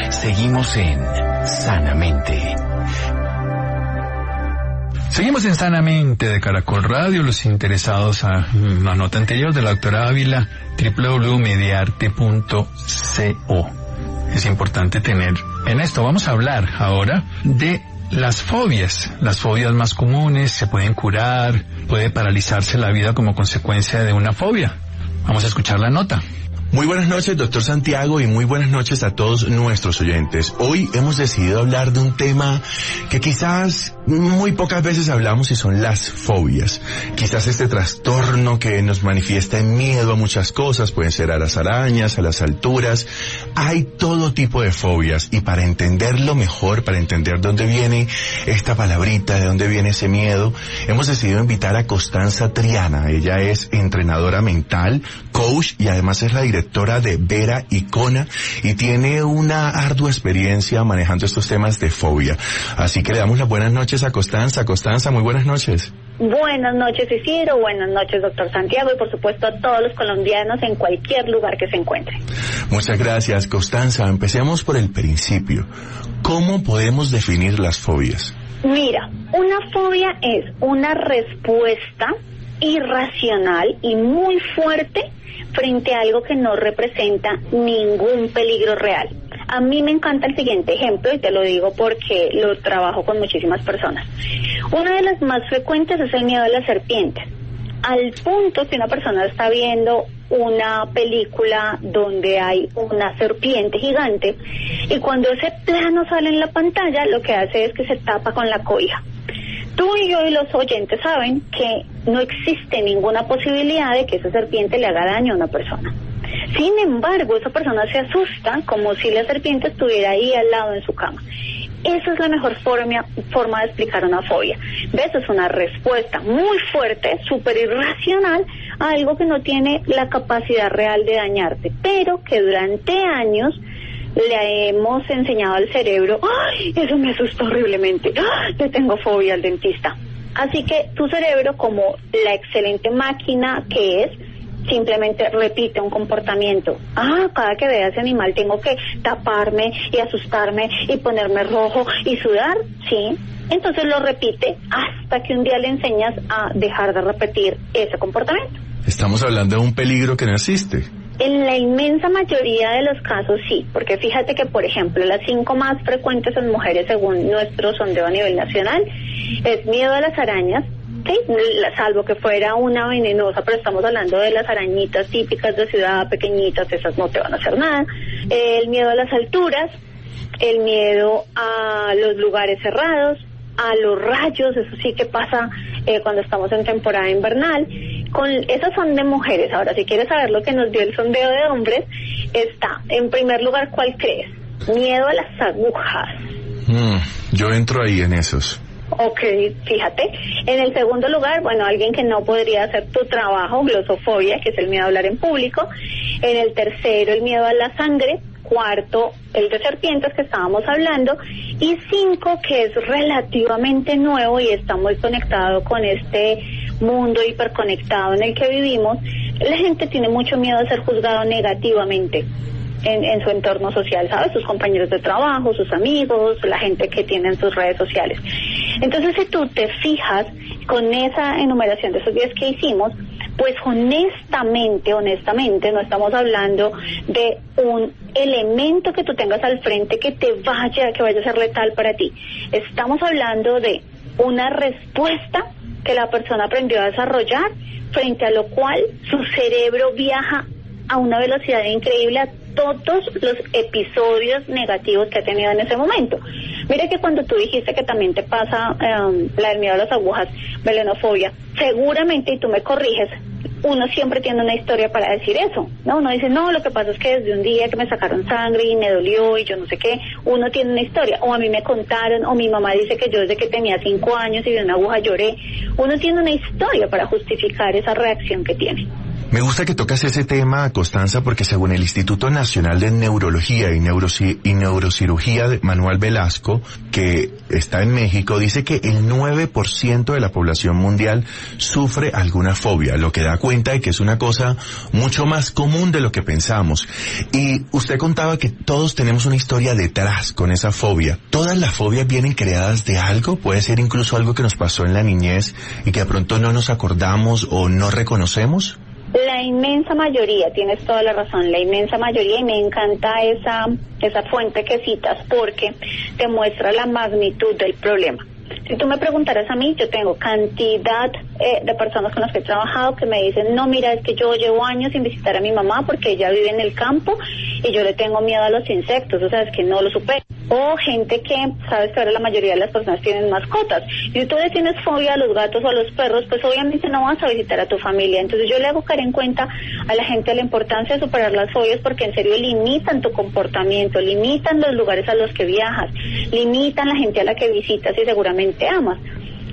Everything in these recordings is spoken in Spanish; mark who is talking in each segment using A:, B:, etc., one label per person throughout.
A: Seguimos en Sanamente.
B: Seguimos en Sanamente de Caracol Radio. Los interesados a la nota anterior de la doctora Ávila, www.mediarte.co. Es importante tener en esto. Vamos a hablar ahora de las fobias más comunes. Se pueden curar, puede paralizarse la vida como consecuencia de una fobia. Vamos a escuchar la nota.
C: Muy buenas noches, doctor Santiago, y muy buenas noches a todos nuestros oyentes. Hoy hemos decidido hablar de un tema que quizás muy pocas veces hablamos, y son las fobias. Quizás este trastorno que nos manifiesta en miedo a muchas cosas, pueden ser a las arañas, a las alturas. Hay todo tipo de fobias, y para entenderlo mejor, para entender dónde viene esta palabrita, de dónde viene ese miedo, hemos decidido invitar a Constanza Triana. Ella es entrenadora mental, coach, y además es la directora de Vera Icona, y tiene una ardua experiencia manejando estos temas de fobia. Así que le damos las buenas noches a Constanza. Constanza, muy buenas noches.
D: Buenas noches, Isidro. Buenas noches, doctor Santiago, y por supuesto a todos los colombianos en cualquier lugar que se encuentren.
C: Muchas gracias, Constanza. Empecemos por el principio. ¿Cómo podemos definir las fobias?
D: Mira, una fobia es una respuesta irracional y muy fuerte frente a algo que no representa ningún peligro real. A mí me encanta el siguiente ejemplo, y te lo digo porque lo trabajo con muchísimas personas. Una de las más frecuentes es el miedo a las serpientes. Al punto que una persona está viendo una película donde hay una serpiente gigante, y cuando ese plano sale en la pantalla, lo que hace es que se tapa con la cobija. Tú y yo y los oyentes saben que no existe ninguna posibilidad de que esa serpiente le haga daño a una persona. Sin embargo, esa persona se asusta como si la serpiente estuviera ahí al lado en su cama. Esa es la mejor forma de explicar una fobia. ¿Ves? Es una respuesta muy fuerte, súper irracional, a algo que no tiene la capacidad real de dañarte, pero que durante años le hemos enseñado al cerebro: ¡ay, eso me asusta horriblemente! ¡Ay, le tengo fobia al dentista! Así que tu cerebro, como la excelente máquina que es, simplemente repite un comportamiento. Cada que vea ese animal tengo que taparme y asustarme y ponerme rojo y sudar, ¿sí? Entonces lo repite hasta que un día le enseñas a dejar de repetir ese comportamiento.
C: Estamos hablando de un peligro que no existe.
D: En la inmensa mayoría de los casos sí, porque fíjate que, por ejemplo, las 5 más frecuentes en mujeres según nuestro sondeo a nivel nacional es miedo a las arañas, sí, salvo que fuera una venenosa, pero estamos hablando de las arañitas típicas de ciudad, pequeñitas, esas no te van a hacer nada. El miedo a las alturas, el miedo a los lugares cerrados, a los rayos, eso sí que pasa cuando estamos en temporada invernal. Esas son de mujeres. Ahora, si quieres saber lo que nos dio el sondeo de hombres, está, en primer lugar, ¿cuál crees? Miedo a las agujas.
C: Yo entro ahí en esos.
D: Ok, fíjate. En el segundo lugar, bueno, alguien que no podría hacer tu trabajo, glosofobia, que es el miedo a hablar en público. En el tercero, el miedo a la sangre. Cuarto, el de serpientes que estábamos hablando. Y 5, que es relativamente nuevo y está muy conectado con este mundo hiperconectado en el que vivimos. La gente tiene mucho miedo a ser juzgado negativamente en su entorno social, ¿sabes? Sus compañeros de trabajo, sus amigos, la gente que tiene en sus redes sociales. Entonces, si tú te fijas con esa enumeración de esos 10 que hicimos, pues honestamente, no estamos hablando de un elemento que tú tengas al frente que vaya a ser letal para ti. Estamos hablando de una respuesta que la persona aprendió a desarrollar, frente a lo cual su cerebro viaja a una velocidad increíble a todos los episodios negativos que ha tenido en ese momento. Mira que cuando tú dijiste que también te pasa la del miedo a las agujas, melanofobia, seguramente, y tú me corriges, uno siempre tiene una historia para decir eso, ¿no? Uno dice, no, lo que pasa es que desde un día que me sacaron sangre y me dolió y yo no sé qué, uno tiene una historia, o a mí me contaron, o mi mamá dice que yo desde que tenía 5 años y de una aguja lloré. Uno tiene una historia para justificar esa reacción que tiene.
C: Me gusta que tocas ese tema, Constanza, porque según el Instituto Nacional de Neurología y Neurocirugía de Manuel Velasco, que está en México, dice que el 9% de la población mundial sufre alguna fobia, lo que da cuenta de que es una cosa mucho más común de lo que pensamos. Y usted contaba que todos tenemos una historia detrás con esa fobia. ¿Todas las fobias vienen creadas de algo? Puede ser incluso algo que nos pasó en la niñez y que de pronto no nos acordamos o no reconocemos.
D: La inmensa mayoría, tienes toda la razón, la inmensa mayoría, y me encanta esa fuente que citas porque te muestra la magnitud del problema. Si tú me preguntaras a mí, yo tengo cantidad de personas con las que he trabajado que me dicen, no, mira, es que yo llevo años sin visitar a mi mamá porque ella vive en el campo y yo le tengo miedo a los insectos, o sea, es que no lo supero. O gente que, sabes que ahora la mayoría de las personas tienen mascotas, y si tú le tienes fobia a los gatos o a los perros, pues obviamente no vas a visitar a tu familia. Entonces yo le hago caer en cuenta a la gente la importancia de superar las fobias, porque en serio limitan tu comportamiento, limitan los lugares a los que viajas, limitan la gente a la que visitas y seguramente amas.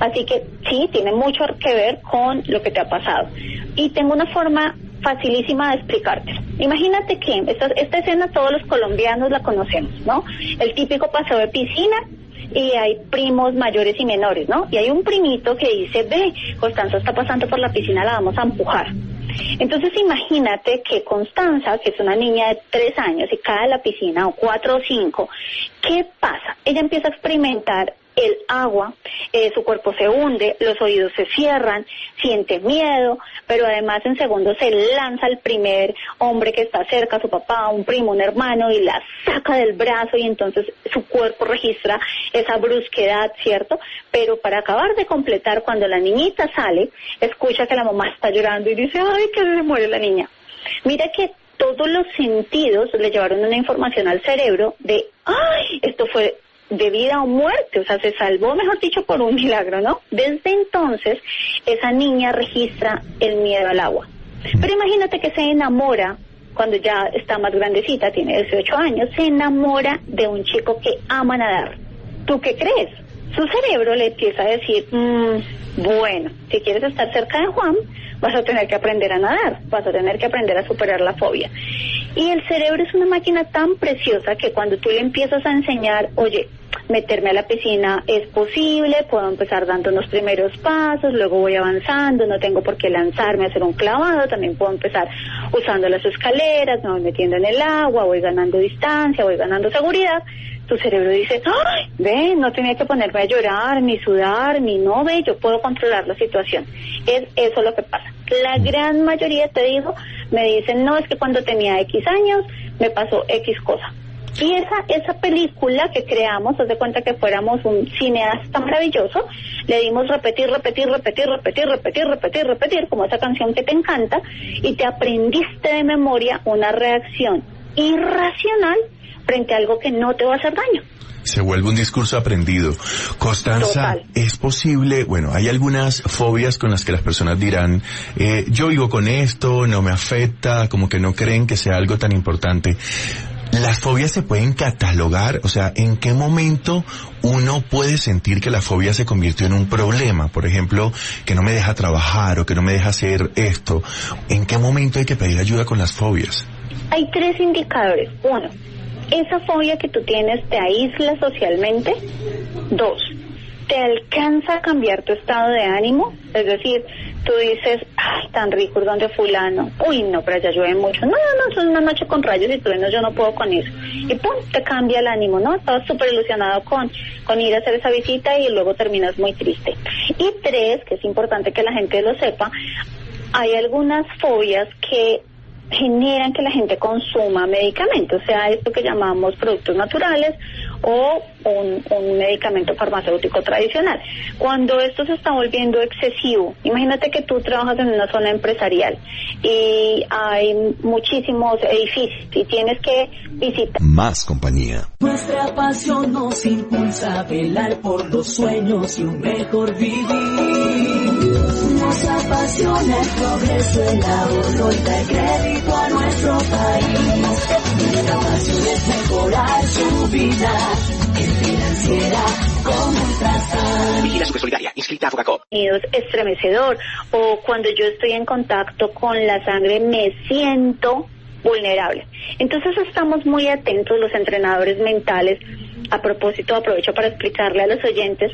D: Así que sí, tiene mucho que ver con lo que te ha pasado. Y tengo una forma facilísima de explicarte. Imagínate que esta escena todos los colombianos la conocemos, ¿no? El típico paseo de piscina y hay primos mayores y menores, ¿no? Y hay un primito que dice, ve, Constanza está pasando por la piscina, la vamos a empujar. Entonces imagínate que Constanza, que es una niña de 3 años y cae a la piscina, o 4 o 5, ¿qué pasa? Ella empieza a experimentar el agua, su cuerpo se hunde, los oídos se cierran, siente miedo, pero además en segundos se lanza al primer hombre que está cerca, su papá, un primo, un hermano, y la saca del brazo, y entonces su cuerpo registra esa brusquedad, ¿cierto? Pero para acabar de completar, cuando la niñita sale, escucha que la mamá está llorando y dice, ay, que se muere la niña. Mira que todos los sentidos le llevaron una información al cerebro de, ay, esto fue de vida o muerte, o sea, se salvó, mejor dicho, por un milagro, ¿no? Desde entonces, esa niña registra el miedo al agua. Pero imagínate que se enamora, cuando ya está más grandecita, tiene 18 años, se enamora de un chico que ama nadar. ¿Tú qué crees? Su cerebro le empieza a decir, bueno, si quieres estar cerca de Juan, vas a tener que aprender a nadar, vas a tener que aprender a superar la fobia. Y el cerebro es una máquina tan preciosa que cuando tú le empiezas a enseñar, oye, meterme a la piscina es posible, puedo empezar dando unos primeros pasos, luego voy avanzando, no tengo por qué lanzarme a hacer un clavado, también puedo empezar usando las escaleras, me voy metiendo en el agua, voy ganando distancia, voy ganando seguridad. Tu cerebro dice, ¡ay! Ve, no tenía que ponerme a llorar, ni sudar, ni no, ve, yo puedo controlar la situación. Es eso lo que pasa. La gran mayoría, te digo, me dicen, no, es que cuando tenía X años me pasó X cosa. Y esa película que creamos, haz de cuenta que fuéramos un cineasta maravilloso, le dimos repetir, como esa canción que te encanta, y te aprendiste de memoria una reacción irracional frente a algo que no te va a hacer daño.
C: Se vuelve un discurso aprendido. Constanza, total. Es posible, bueno, hay algunas fobias con las que las personas dirán, yo vivo con esto, no me afecta, como que no creen que sea algo tan importante. ¿Las fobias se pueden catalogar? O sea, ¿en qué momento uno puede sentir que la fobia se convirtió en un problema? Por ejemplo, que no me deja trabajar o que no me deja hacer esto. ¿En qué momento hay que pedir ayuda con las fobias?
D: Hay 3 indicadores. 1, esa fobia que tú tienes te aísla socialmente. 2, te alcanza a cambiar tu estado de ánimo. Es decir, tú dices, ay, tan rico es donde fulano, uy, no, pero allá llueve mucho, no, eso es una noche con rayos y truenos, yo no puedo con eso, y pum, te cambia el ánimo, ¿no? Estabas súper ilusionado con ir a hacer esa visita y luego terminas muy triste. Y 3, que es importante que la gente lo sepa, hay algunas fobias que generan que la gente consuma medicamentos, o sea, esto que llamamos productos naturales o un medicamento farmacéutico tradicional. Cuando esto se está volviendo excesivo, imagínate que tú trabajas en una zona empresarial y hay muchísimos edificios y tienes que visitar.
A: Más compañía.
E: Nuestra pasión nos impulsa a velar por los sueños y un mejor vivir. Nos apasiona el progreso, el ahorro y dar crédito a nuestro país. Nuestra pasión es mejorar su vida, es financiera como Ultrasan.
A: Vigila Supersolidaria, inscrita a Fogacop.
D: Es estremecedor, o cuando yo estoy en contacto con la sangre me siento vulnerable. Entonces estamos muy atentos los entrenadores mentales. A propósito, aprovecho para explicarle a los oyentes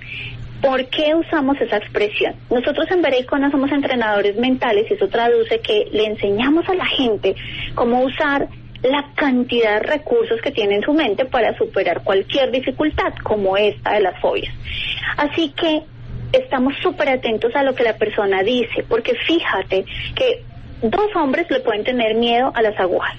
D: por qué usamos esa expresión. Nosotros en Bereicona somos entrenadores mentales y eso traduce que le enseñamos a la gente cómo usar la cantidad de recursos que tiene en su mente para superar cualquier dificultad, como esta de las fobias. Así que estamos súper atentos a lo que la persona dice, porque fíjate que 2 hombres le pueden tener miedo a las agujas,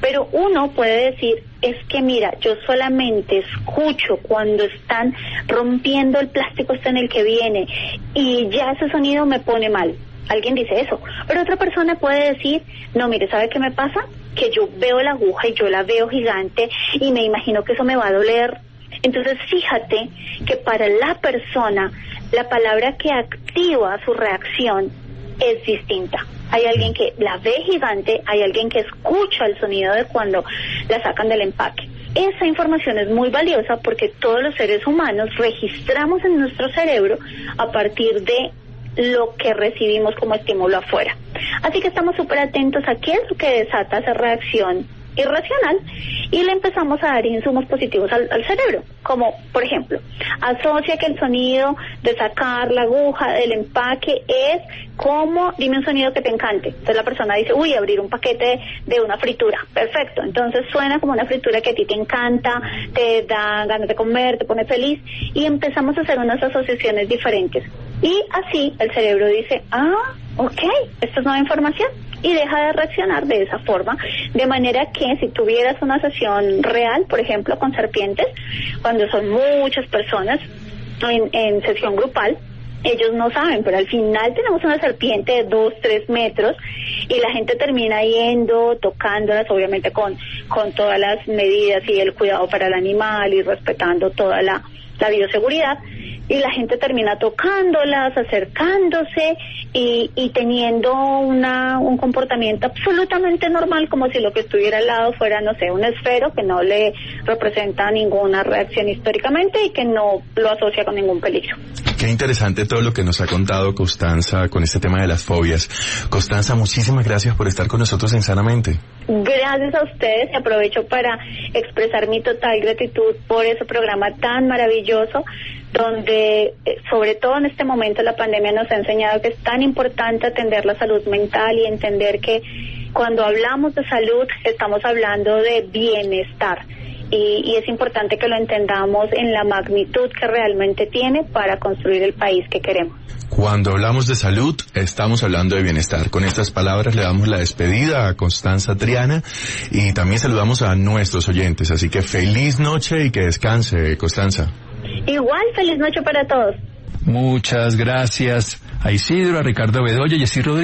D: pero uno puede decir, es que mira, yo solamente escucho cuando están rompiendo el plástico en el que viene y ya ese sonido me pone mal. Alguien dice eso, pero otra persona puede decir, no, mire, ¿sabe qué me pasa? Que yo veo la aguja y yo la veo gigante y me imagino que eso me va a doler. Entonces fíjate que para la persona la palabra que activa su reacción es distinta. Hay alguien que la ve gigante, hay alguien que escucha el sonido de cuando la sacan del empaque. Esa información es muy valiosa porque todos los seres humanos registramos en nuestro cerebro a partir de lo que recibimos como estímulo afuera. Así que estamos súper atentos a qué es lo que desata esa reacción irracional y le empezamos a dar insumos positivos al cerebro, como por ejemplo, asocia que el sonido de sacar la aguja del empaque es como, dime un sonido que te encante. Entonces la persona dice, uy, abrir un paquete de una fritura, perfecto, entonces suena como una fritura que a ti te encanta, te da ganas de comer, te pone feliz, y empezamos a hacer unas asociaciones diferentes, y así el cerebro dice, ok, esto es nueva información, y deja de reaccionar de esa forma, de manera que si tuvieras una sesión real, por ejemplo, con serpientes, cuando son muchas personas en sesión grupal, ellos no saben, pero al final tenemos una serpiente de 2-3 metros y la gente termina yendo, tocándolas, obviamente con todas las medidas y el cuidado para el animal y respetando toda la bioseguridad, y la gente termina tocándolas, acercándose y teniendo un comportamiento absolutamente normal, como si lo que estuviera al lado fuera, no sé, un esfero que no le representa ninguna reacción históricamente y que no lo asocia con ningún peligro.
C: Qué interesante todo lo que nos ha contado Constanza con este tema de las fobias. Constanza, muchísimas gracias por estar con nosotros en Sanamente.
D: Gracias a ustedes y aprovecho para expresar mi total gratitud por ese programa tan maravilloso, donde sobre todo en este momento la pandemia nos ha enseñado que es tan importante atender la salud mental y entender que cuando hablamos de salud estamos hablando de bienestar. Y es importante que lo entendamos en la magnitud que realmente tiene para construir el país que queremos.
C: Cuando hablamos de salud, estamos hablando de bienestar. Con estas palabras le damos la despedida a Constanza Triana y también saludamos a nuestros oyentes. Así que feliz noche y que descanse, Constanza.
D: Igual, feliz noche para todos.
B: Muchas gracias a Isidro, a Ricardo Bedoya y a Jessy Rodríguez.